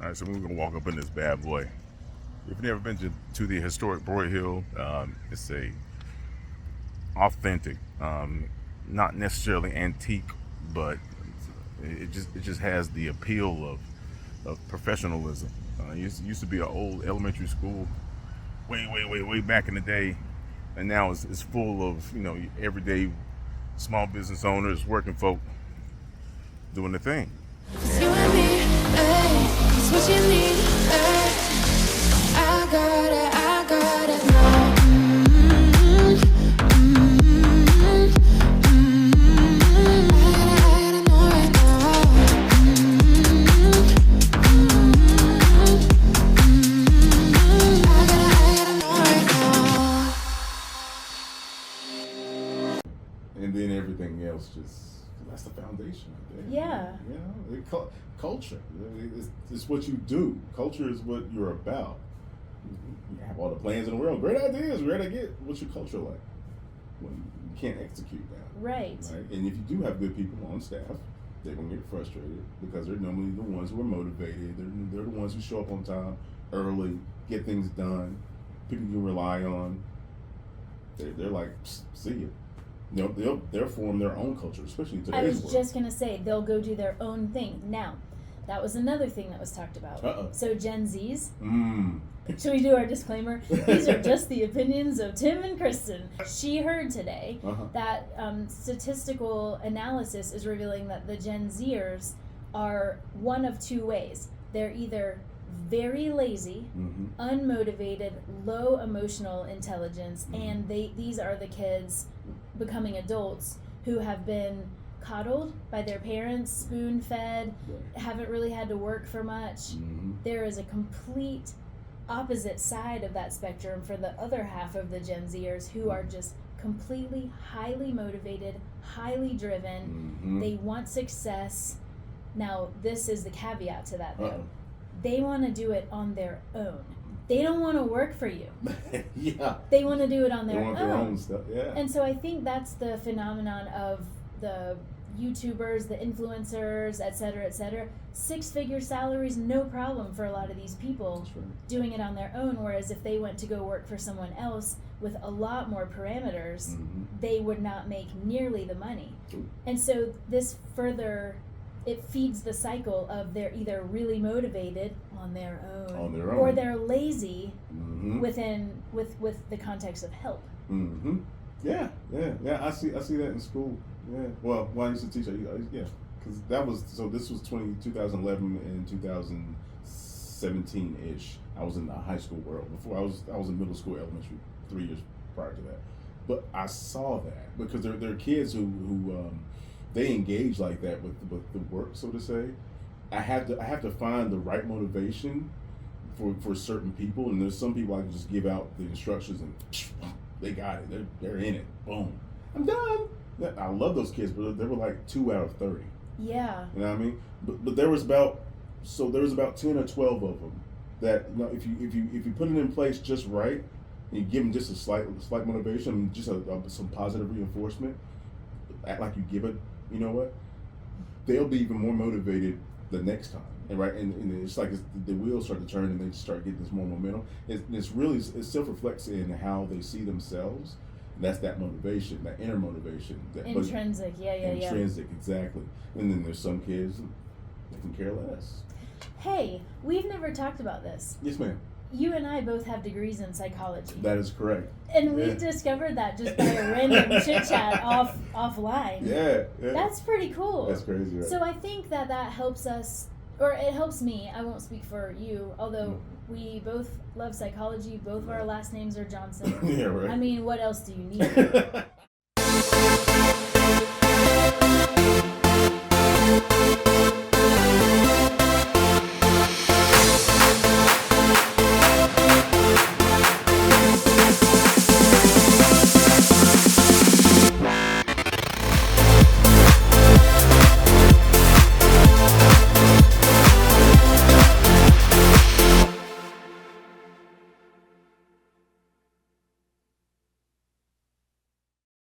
All right, so we're gonna walk up in this bad boy. If you've never been to the historic Broyhill, it's a authentic, not necessarily antique, but it just has the appeal of professionalism. It used to be an old elementary school, way back in the day, and now it's full of everyday small business owners, working folk doing the thing. It's you and me, ay, it's what you need, ay. I got it now. I gotta know right now. I gotta know right now. And then everything else that's the foundation right there. Yeah. Culture. It's what you do. Culture is what you're about. You have all the plans in the world, great ideas, great idea. What's your culture like? When you can't execute that. Right. And if you do have good people on staff, they're gonna get frustrated because they're normally the ones who are motivated. They're the ones who show up on time, early, get things done. People you rely on. They're like, see you. They'll form their own culture, especially in today's world. I was just going to say, they'll go do their own thing. Now, that was another thing that was talked about. Uh-oh. So Gen Zs, should we do our disclaimer? These are just the opinions of Tim and Kristin. She heard today that statistical analysis is revealing that the Gen Zers are one of two ways. They're either very lazy, unmotivated, low emotional intelligence, and these are the kids becoming adults who have been coddled by their parents, spoon-fed, haven't really had to work for much. There is a complete opposite side of that spectrum for the other half of the Gen Zers who are just completely highly motivated, highly driven. They want success. Now, this is the caveat to that, though. They want to do it on their own. They don't want to work for you. Yeah. They want to do it on their They own. want their own stuff, yeah. And so I think that's the phenomenon of the YouTubers, the influencers, et cetera, 6-figure salaries, no problem for a lot of these people doing it on their own. Whereas if they went to go work for someone else with a lot more parameters, they would not make nearly the money. And so this further, it feeds the cycle of they're either really motivated on their own, or they're lazy with the context of help. Yeah. I see that in school. Yeah. Well, when I used to teach, because this was 2011 and 2017 ish. I was in the high school world before. I was in middle school, elementary, 3 years prior to that. But I saw that because there are kids who they engage like that with the work, so to say. I have to find the right motivation for certain people, and there's some people I can just give out the instructions and they got it. They're in it. Boom. I'm done. I love those kids, but they were like 2 out of 30. Yeah. You know what I mean? But there was about 10 or 12 of them that if you put it in place just right, and you give them just a slight motivation, just some positive reinforcement, act like you give it. You know what? They'll be even more motivated the next time, and it's like the wheels start to turn, and they start getting this more momentum. It self-reflects in how they see themselves. And that's that motivation, that inner motivation. Intrinsic, Intrinsic, exactly. And then there's some kids that can care less. Hey, we've never talked about this. Yes, ma'am. You and I both have degrees in psychology. That is correct. And we discovered that just by a random chit chat offline. Yeah. That's pretty cool. That's crazy, right? So I think that helps us, or it helps me. I won't speak for you, although we both love psychology. Both of our last names are Johnson. Yeah, right. I mean, what else do you need?